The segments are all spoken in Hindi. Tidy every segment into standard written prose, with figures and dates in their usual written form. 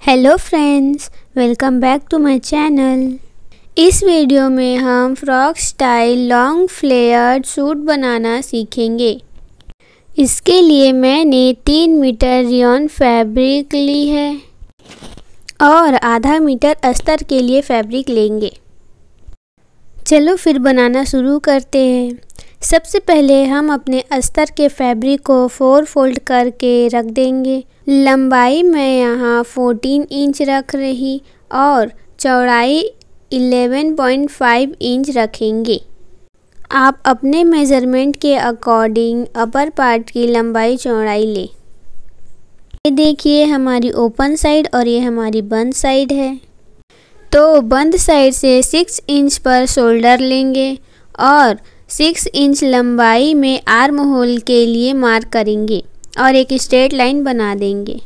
Hello friends, welcome back to my channel. इस वीडियो में हम frock style long flared suit बनाना सीखेंगे। इसके लिए मैंने 3 मीटर रियॉन फैब्रिक ली है और आधा मीटर अस्तर के लिए फैब्रिक लेंगे। चलो फिर बनाना शुरू करते हैं। सबसे पहले हम अपने अस्तर के फैब्रिक को 4 फोल्ड करके रख देंगे। लंबाई मैं यहाँ 14 इंच रख रही और चौड़ाई 11.5 इंच रखेंगे। आप अपने मेज़रमेंट के अकॉर्डिंग अपर पार्ट की लंबाई चौड़ाई लें। ये देखिए हमारी ओपन साइड और ये हमारी बंद साइड है। तो बंद साइड से 6 इंच पर शोल्डर लेंगे और 6 इंच लंबाई में आर्म होल के लिए मार्क करेंगे और एक स्ट्रेट लाइन बना देंगे।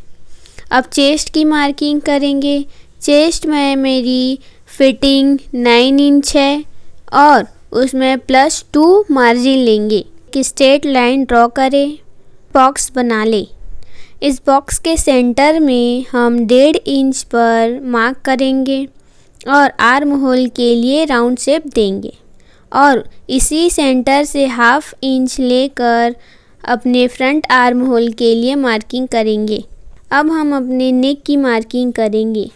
अब चेस्ट की मार्किंग करेंगे। चेस्ट में मेरी फिटिंग 9 इंच है और उसमें +2 मार्जिन लेंगे। एक स्ट्रेट लाइन ड्रॉ करें, बॉक्स बना लें। इस बॉक्स के सेंटर में हम 1.5 इंच पर मार्क करेंगे और आर्म होल के लिए राउंड शेप देंगे और इसी सेंटर से 1/2 इंच लेकर अपने फ्रंट आर्म होल के लिए मार्किंग करेंगे। अब हम अपने नेक की मार्किंग करेंगे।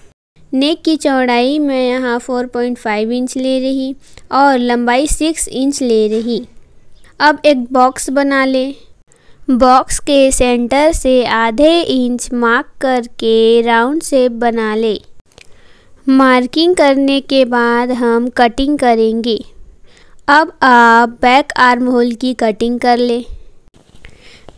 नेक की चौड़ाई मैं यहाँ 4.5 इंच ले रही और लंबाई 6 इंच ले रही। अब एक बॉक्स बना ले। बॉक्स के सेंटर से आधे इंच मार्क करके राउंड शेप बना ले। मार्किंग करने के बाद हम कटिंग करेंगे। अब आप बैक आर्म होल की कटिंग कर ले।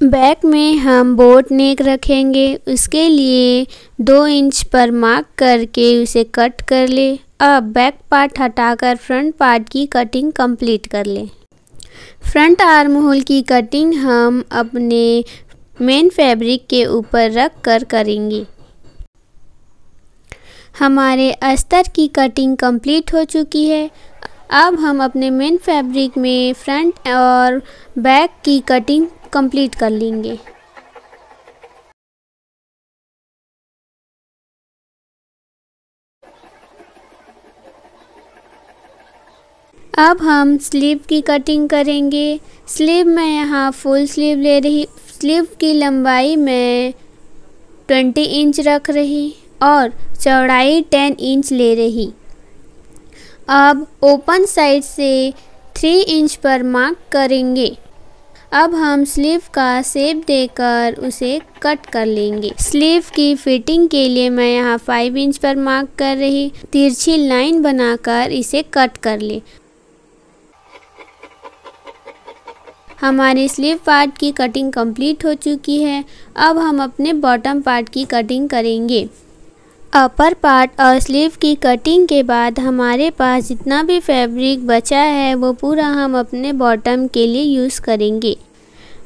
बैक में हम बोट नेक रखेंगे, उसके लिए 2 इंच पर मार्क करके उसे कट कर ले। अब बैक पार्ट हटाकर फ्रंट पार्ट की कटिंग कंप्लीट कर ले। फ्रंट आर्म होल की कटिंग हम अपने मेन फैब्रिक के ऊपर रख कर करेंगे। हमारे अस्तर की कटिंग कंप्लीट हो चुकी है। अब हम अपने मेन फैब्रिक में फ्रंट और बैक की कटिंग कंप्लीट कर लेंगे। अब हम स्लीव की कटिंग करेंगे। स्लीव में यहाँ फुल स्लीव ले रही। स्लीव की लंबाई मैं 20 इंच रख रही और चौड़ाई 10 इंच ले रही। अब ओपन साइड से 3 इंच पर मार्क करेंगे। अब हम स्लीव का शेप देकर उसे कट कर लेंगे। स्लीव की फिटिंग के लिए मैं यहाँ 5 इंच पर मार्क कर रही। तिरछी लाइन बनाकर इसे कट कर ले। हमारी स्लीव पार्ट की कटिंग कंप्लीट हो चुकी है। अब हम अपने बॉटम पार्ट की कटिंग करेंगे। अपर पार्ट और स्लीव की कटिंग के बाद हमारे पास जितना भी फैब्रिक बचा है वो पूरा हम अपने बॉटम के लिए यूज़ करेंगे।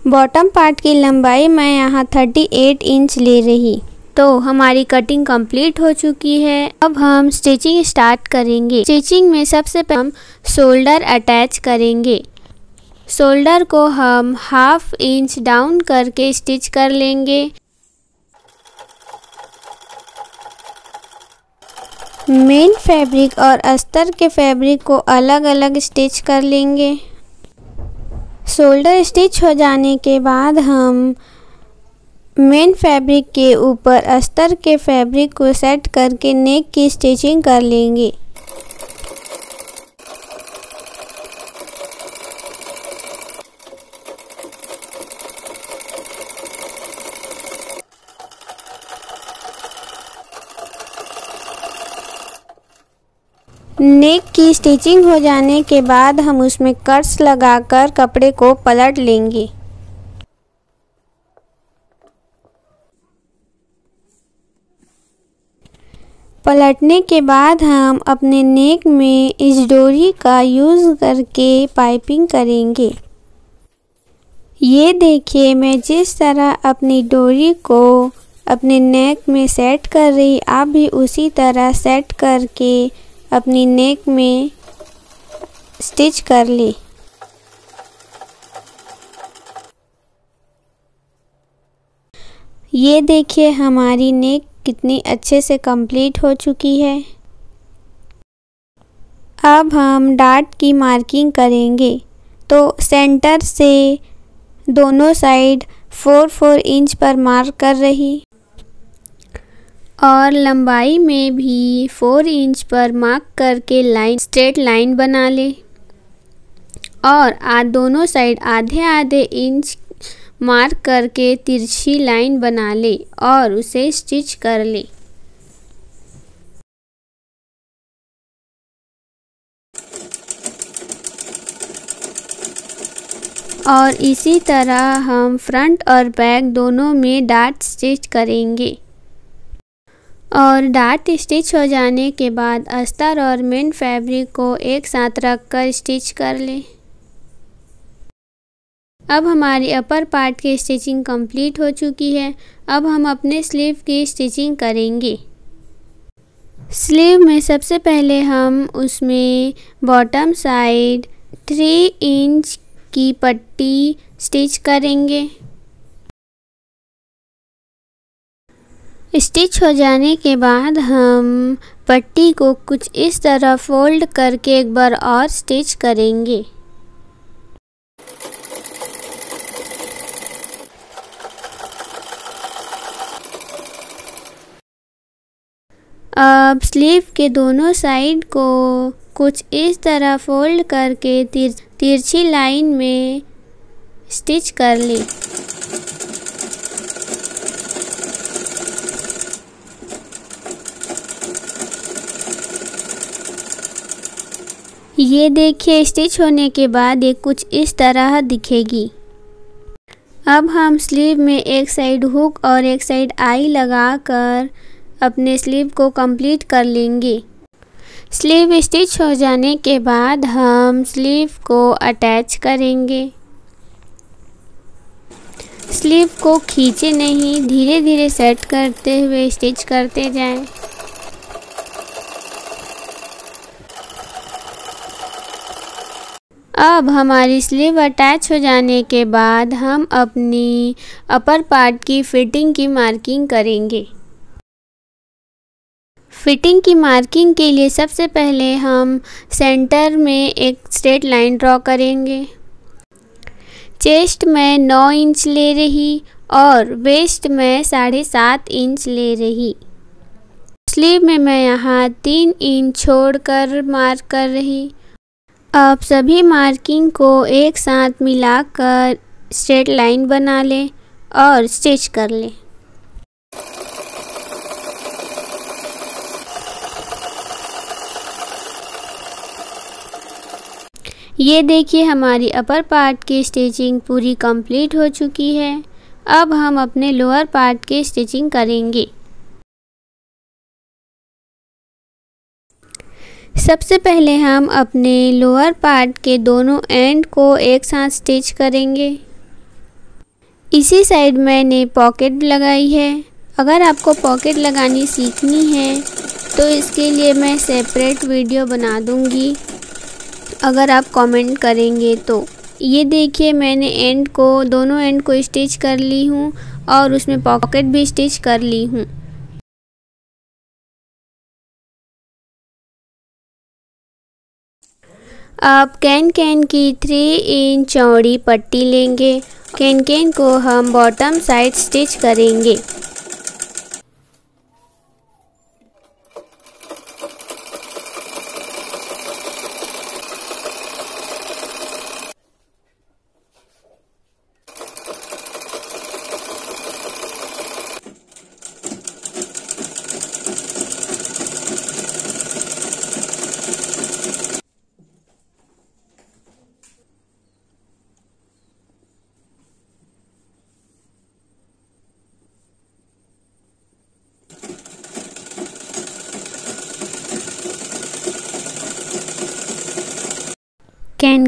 बॉटम पार्ट की लंबाई मैं यहाँ 38 इंच ले रही। तो हमारी कटिंग कंप्लीट हो चुकी है। अब हम स्टिचिंग स्टार्ट करेंगे। स्टिचिंग में सबसे पहले हम शोल्डर अटैच करेंगे। शोल्डर को हम 1/2 इंच डाउन करके स्टिच कर लेंगे। मेन फैब्रिक और अस्तर के फैब्रिक को अलग अलग स्टिच कर लेंगे। शोल्डर स्टिच हो जाने के बाद हम मेन फैब्रिक के ऊपर अस्तर के फैब्रिक को सेट करके नेक की स्टिचिंग कर लेंगे। नेक की स्टिचिंग हो जाने के बाद हम उसमें कट्स लगाकर कपड़े को पलट लेंगे। पलटने के बाद हम अपने नेक में इस डोरी का यूज़ करके पाइपिंग करेंगे। ये देखिए मैं जिस तरह अपनी डोरी को अपने नेक में सेट कर रही, आप भी उसी तरह सेट करके अपनी नेक में स्टिच कर ले। ये देखिए हमारी नेक कितनी अच्छे से कंप्लीट हो चुकी है। अब हम डार्ट की मार्किंग करेंगे, तो सेंटर से दोनों साइड 4-4 इंच पर मार्क कर रही और लंबाई में भी 4 इंच पर मार्क करके स्ट्रेट लाइन बना ले और दोनों साइड आधे आधे इंच मार्क करके तिरछी लाइन बना ले और उसे स्टिच कर ले। और इसी तरह हम फ्रंट और बैक दोनों में डार्ट स्टिच करेंगे। और डार्ट स्टिच हो जाने के बाद अस्तर और मेन फैब्रिक को एक साथ रखकर स्टिच कर लें। अब हमारी अपर पार्ट की स्टिचिंग कंप्लीट हो चुकी है। अब हम अपने स्लीव की स्टिचिंग करेंगे। स्लीव में सबसे पहले हम उसमें बॉटम साइड 3 इंच की पट्टी स्टिच करेंगे। स्टिच हो जाने के बाद हम पट्टी को कुछ इस तरह फोल्ड करके एक बार और स्टिच करेंगे। अब स्लीव के दोनों साइड को कुछ इस तरह फोल्ड करके तिरछी लाइन में स्टिच कर लें। ये देखिए, स्टिच होने के बाद ये कुछ इस तरह दिखेगी। अब हम स्लीव में एक साइड हुक और एक साइड आई लगाकर अपने स्लीव को कंप्लीट कर लेंगे। स्लीव स्टिच हो जाने के बाद हम स्लीव को अटैच करेंगे। स्लीव को खींचे नहीं, धीरे धीरे सेट करते हुए स्टिच करते जाएं। अब हमारी स्लीव अटैच हो जाने के बाद हम अपनी अपर पार्ट की फिटिंग की मार्किंग करेंगे। फिटिंग की मार्किंग के लिए सबसे पहले हम सेंटर में एक स्ट्रेट लाइन ड्रॉ करेंगे। चेस्ट में 9 इंच ले रही और वेस्ट में 7.5 इंच ले रही। स्लीव में मैं यहाँ 3 इंच छोड़कर मार्क कर रही। अब सभी मार्किंग को एक साथ मिलाकर स्ट्रेट लाइन बना लें और स्टिच कर लें। ये देखिए, हमारी अपर पार्ट की स्टिचिंग पूरी कंप्लीट हो चुकी है। अब हम अपने लोअर पार्ट की स्टिचिंग करेंगे। सबसे पहले हम अपने लोअर पार्ट के दोनों एंड को एक साथ स्टिच करेंगे। इसी साइड मैंने पॉकेट लगाई है। अगर आपको पॉकेट लगानी सीखनी है तो इसके लिए मैं सेपरेट वीडियो बना दूंगी, अगर आप कमेंट करेंगे तो। ये देखिए, मैंने दोनों एंड को स्टिच कर ली हूँ और उसमें पॉकेट भी स्टिच कर ली हूँ। अब कैन की 3 इंच चौड़ी पट्टी लेंगे। कैन को हम बॉटम साइड स्टिच करेंगे।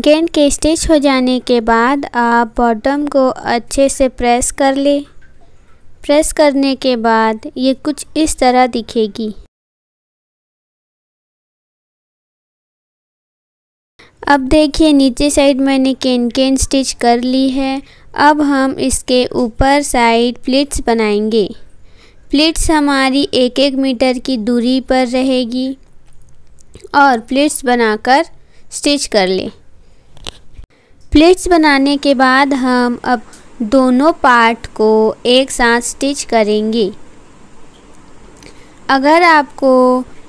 कैन के स्टिच हो जाने के बाद आप बॉटम को अच्छे से प्रेस कर ले। प्रेस करने के बाद ये कुछ इस तरह दिखेगी। अब देखिए, नीचे साइड मैंने कैन स्टिच कर ली है। अब हम इसके ऊपर साइड प्लीट्स बनाएंगे। प्लीट्स हमारी 1-1 मीटर की दूरी पर रहेगी और प्लीट्स बनाकर स्टिच कर ले। प्लीट्स बनाने के बाद हम अब दोनों पार्ट को एक साथ स्टिच करेंगे। अगर आपको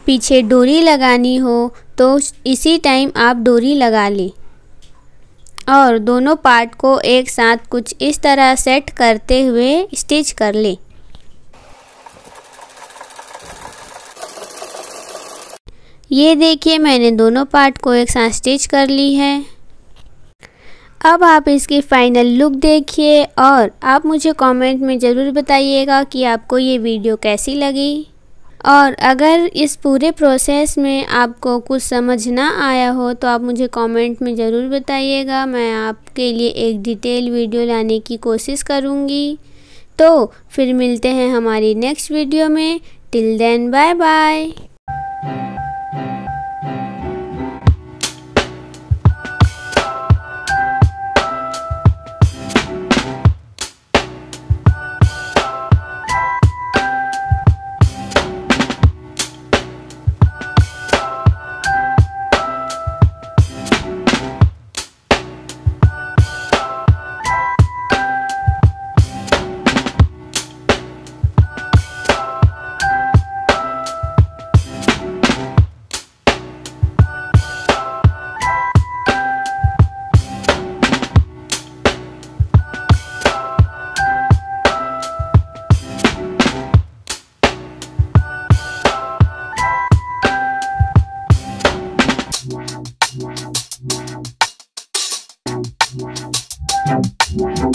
पीछे डोरी लगानी हो तो इसी टाइम आप डोरी लगा लें और दोनों पार्ट को एक साथ कुछ इस तरह सेट करते हुए स्टिच कर लें। ये देखिए मैंने दोनों पार्ट को एक साथ स्टिच कर ली है। अब आप इसकी फाइनल लुक देखिए और आप मुझे कमेंट में ज़रूर बताइएगा कि आपको ये वीडियो कैसी लगी। और अगर इस पूरे प्रोसेस में आपको कुछ समझ ना आया हो तो आप मुझे कमेंट में ज़रूर बताइएगा। मैं आपके लिए एक डिटेल वीडियो लाने की कोशिश करूँगी। तो फिर मिलते हैं हमारी नेक्स्ट वीडियो में। Till then bye bye.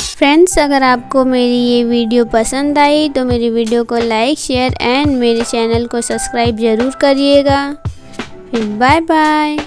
Friends, अगर आपको मेरी ये वीडियो पसंद आई तो मेरी वीडियो को लाइक, शेयर एंड मेरे चैनल को सब्सक्राइब ज़रूर करिएगा। फिर बाय बाय।